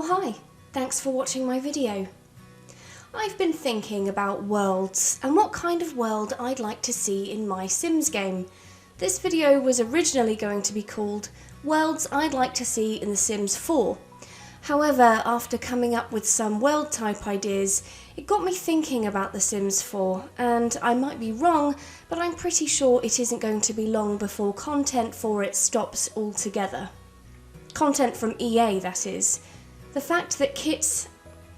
Oh hi, thanks for watching my video. I've been thinking about worlds and what kind of world I'd like to see in my Sims game. This video was originally going to be called Worlds I'd Like to See in The Sims 4. However, after coming up with some world type ideas, it got me thinking about The Sims 4, and I might be wrong, but I'm pretty sure it isn't going to be long before content for it stops altogether. Content from EA, that is. The fact that kits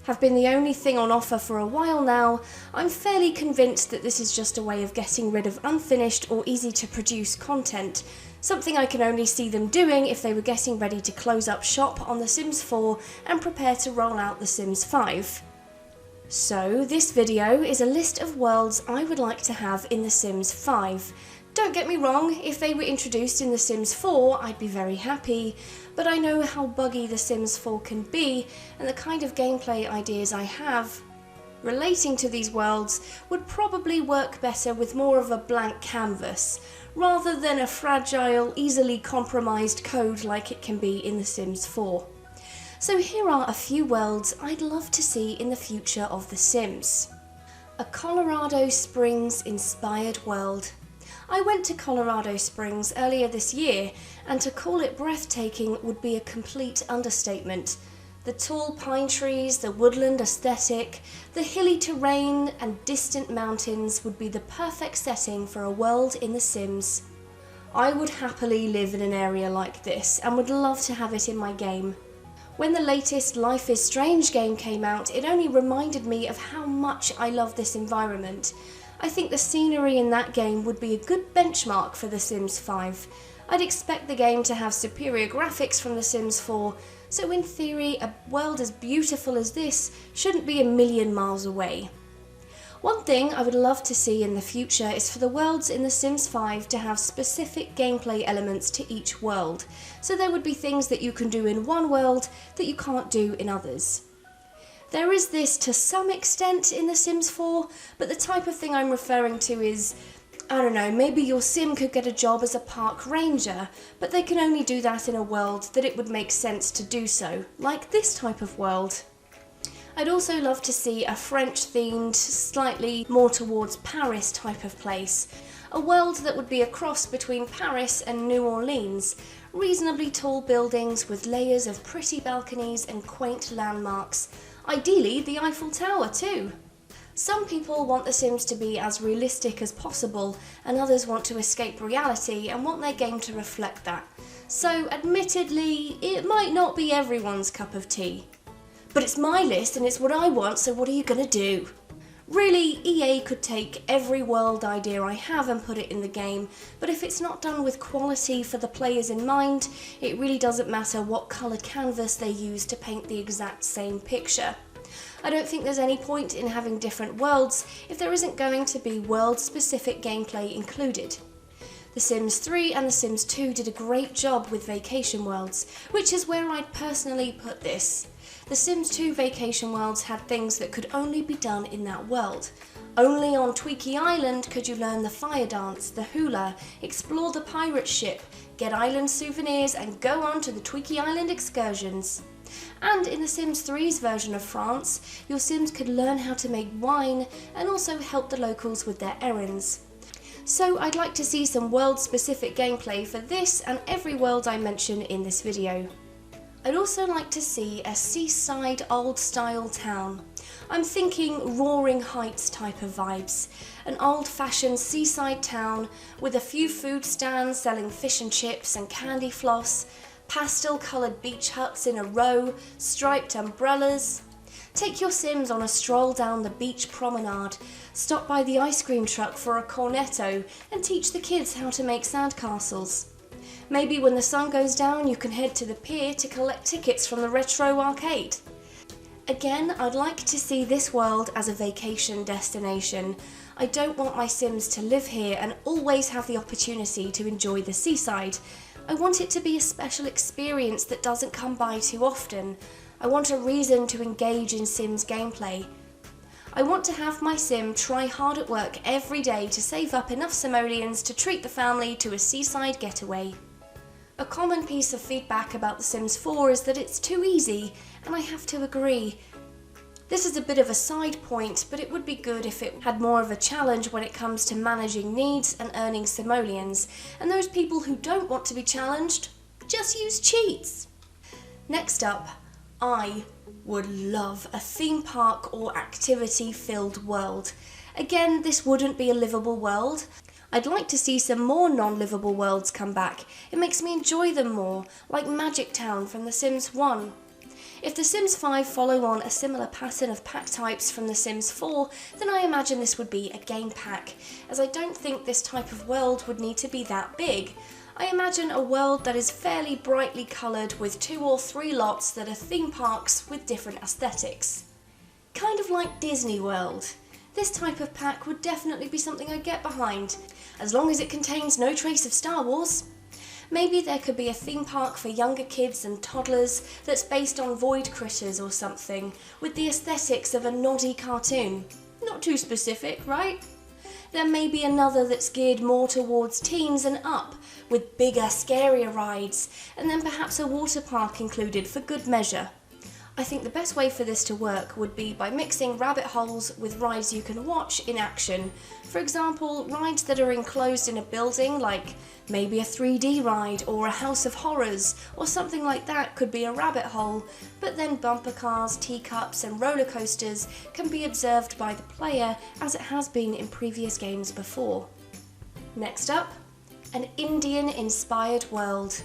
have been the only thing on offer for a while now, I'm fairly convinced that this is just a way of getting rid of unfinished or easy to produce content, something I can only see them doing if they were getting ready to close up shop on The Sims 4 and prepare to roll out The Sims 5. So this video is a list of worlds I would like to have in The Sims 5. Don't get me wrong, if they were introduced in The Sims 4, I'd be very happy, but I know how buggy The Sims 4 can be, and the kind of gameplay ideas I have relating to these worlds would probably work better with more of a blank canvas, rather than a fragile, easily compromised code like it can be in The Sims 4. So here are a few worlds I'd love to see in the future of The Sims. A Colorado Springs inspired world. I went to Colorado Springs earlier this year, and to call it breathtaking would be a complete understatement. The tall pine trees, the woodland aesthetic, the hilly terrain and distant mountains would be the perfect setting for a world in The Sims. I would happily live in an area like this and would love to have it in my game. When the latest Life is Strange game came out, it only reminded me of how much I love this environment. I think the scenery in that game would be a good benchmark for The Sims 5. I'd expect the game to have superior graphics from The Sims 4, so in theory a world as beautiful as this shouldn't be a million miles away. One thing I would love to see in the future is for the worlds in The Sims 5 to have specific gameplay elements to each world, so there would be things that you can do in one world that you can't do in others. There is this to some extent in The Sims 4, but the type of thing I'm referring to is, I don't know, maybe your sim could get a job as a park ranger, but they can only do that in a world that it would make sense to do so, like this type of world. I'd also love to see a French-themed, slightly more towards Paris type of place. A world that would be a cross between Paris and New Orleans. Reasonably tall buildings with layers of pretty balconies and quaint landmarks. Ideally, the Eiffel Tower too. Some people want The Sims to be as realistic as possible, and others want to escape reality and want their game to reflect that. So, admittedly, it might not be everyone's cup of tea. But it's my list and it's what I want, so what are you gonna do? Really, EA could take every world idea I have and put it in the game, but if it's not done with quality for the players in mind, it really doesn't matter what colour canvas they use to paint the exact same picture. I don't think there's any point in having different worlds if there isn't going to be world-specific gameplay included. The Sims 3 and The Sims 2 did a great job with vacation worlds, which is where I'd personally put this. The Sims 2 vacation worlds had things that could only be done in that world. Only on Tweaky Island could you learn the fire dance, the hula, explore the pirate ship, get island souvenirs and go on to the Tweaky Island excursions. And in The Sims 3's version of France, your Sims could learn how to make wine and also help the locals with their errands. So I'd like to see some world-specific gameplay for this and every world I mention in this video. I'd also like to see a seaside old-style town. I'm thinking Roaring Heights type of vibes. An old-fashioned seaside town with a few food stands selling fish and chips and candy floss, pastel-coloured beach huts in a row, striped umbrellas. Take your Sims on a stroll down the beach promenade, stop by the ice cream truck for a cornetto and teach the kids how to make sandcastles. Maybe when the sun goes down you can head to the pier to collect tickets from the retro arcade. Again, I'd like to see this world as a vacation destination. I don't want my Sims to live here and always have the opportunity to enjoy the seaside. I want it to be a special experience that doesn't come by too often. I want a reason to engage in Sims gameplay. I want to have my Sim try hard at work every day to save up enough simoleons to treat the family to a seaside getaway. A common piece of feedback about The Sims 4 is that it's too easy, and I have to agree. This is a bit of a side point, but it would be good if it had more of a challenge when it comes to managing needs and earning simoleons, and those people who don't want to be challenged, just use cheats. Next up, I would love a theme park or activity-filled world. Again, this wouldn't be a livable world. I'd like to see some more non-livable worlds come back. It makes me enjoy them more, like Magic Town from The Sims 1. If The Sims 5 follow on a similar pattern of pack types from The Sims 4, then I imagine this would be a game pack, as I don't think this type of world would need to be that big. I imagine a world that is fairly brightly coloured with 2 or 3 lots that are theme parks with different aesthetics. Kind of like Disney World. This type of pack would definitely be something I'd get behind, as long as it contains no trace of Star Wars. Maybe there could be a theme park for younger kids and toddlers that's based on void critters or something, with the aesthetics of a noddy cartoon. Not too specific, right? There may be another that's geared more towards teens and up, with bigger, scarier rides, and then perhaps a water park included for good measure. I think the best way for this to work would be by mixing rabbit holes with rides you can watch in action. For example, rides that are enclosed in a building, like maybe a 3D ride or a House of Horrors, or something like that could be a rabbit hole, but then bumper cars, teacups and roller coasters can be observed by the player as it has been in previous games before. Next up, an Indian-inspired world.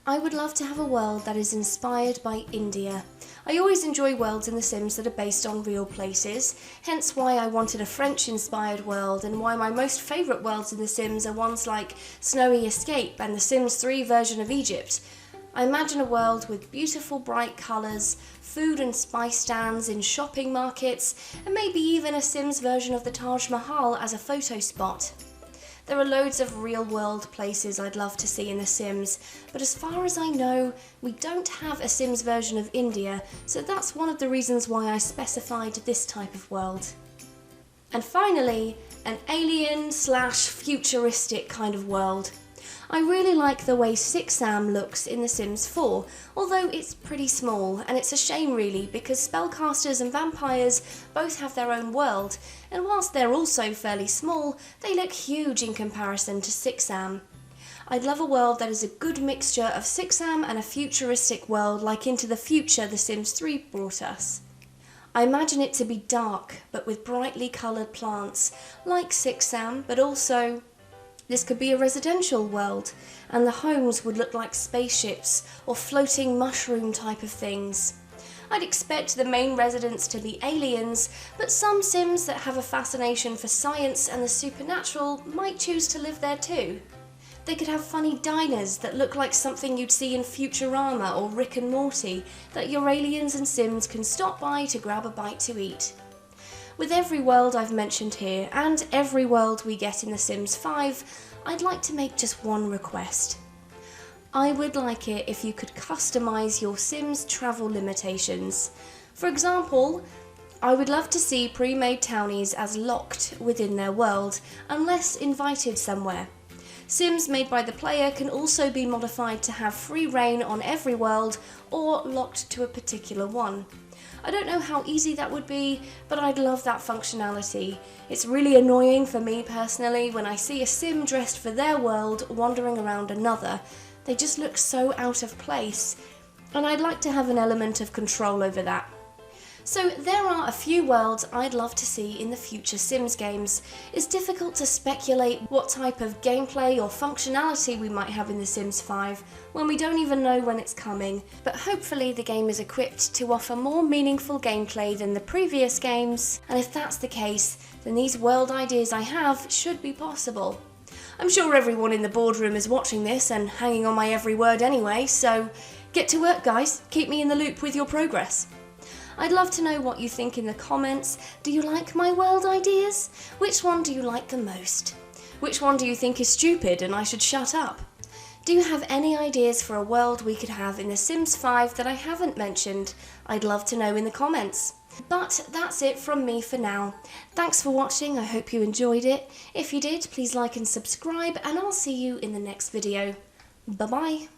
I would love to have a world that is inspired by India. I always enjoy worlds in The Sims that are based on real places, hence why I wanted a French-inspired world and why my most favourite worlds in The Sims are ones like Snowy Escape and The Sims 3 version of Egypt. I imagine a world with beautiful bright colours, food and spice stands in shopping markets, and maybe even a Sims version of the Taj Mahal as a photo spot. There are loads of real-world places I'd love to see in The Sims, but as far as I know, we don't have a Sims version of India, so that's one of the reasons why I specified this type of world. And finally, an alien/futuristic kind of world. I really like the way Sixam looks in The Sims 4, although it's pretty small, and it's a shame really because spellcasters and vampires both have their own world, and whilst they're also fairly small, they look huge in comparison to Sixam. I'd love a world that is a good mixture of Sixam and a futuristic world like Into the Future The Sims 3 brought us. I imagine it to be dark, but with brightly coloured plants, like Sixam, but also this could be a residential world, and the homes would look like spaceships or floating mushroom type of things. I'd expect the main residents to be aliens, but some Sims that have a fascination for science and the supernatural might choose to live there too. They could have funny diners that look like something you'd see in Futurama or Rick and Morty that your aliens and Sims can stop by to grab a bite to eat. With every world I've mentioned here, and every world we get in The Sims 5, I'd like to make just one request. I would like it if you could customise your Sims travel limitations. For example, I would love to see pre-made townies as locked within their world, unless invited somewhere. Sims made by the player can also be modified to have free reign on every world, or locked to a particular one. I don't know how easy that would be, but I'd love that functionality. It's really annoying for me personally when I see a Sim dressed for their world wandering around another. They just look so out of place, and I'd like to have an element of control over that. So there are a few worlds I'd love to see in the future Sims games. It's difficult to speculate what type of gameplay or functionality we might have in The Sims 5 when we don't even know when it's coming, but hopefully the game is equipped to offer more meaningful gameplay than the previous games, and if that's the case, then these world ideas I have should be possible. I'm sure everyone in the boardroom is watching this and hanging on my every word anyway, so get to work guys, keep me in the loop with your progress. I'd love to know what you think in the comments. Do you like my world ideas? Which one do you like the most? Which one do you think is stupid and I should shut up? Do you have any ideas for a world we could have in The Sims 5 that I haven't mentioned? I'd love to know in the comments. But that's it from me for now. Thanks for watching, I hope you enjoyed it. If you did, please like and subscribe, and I'll see you in the next video. Bye bye.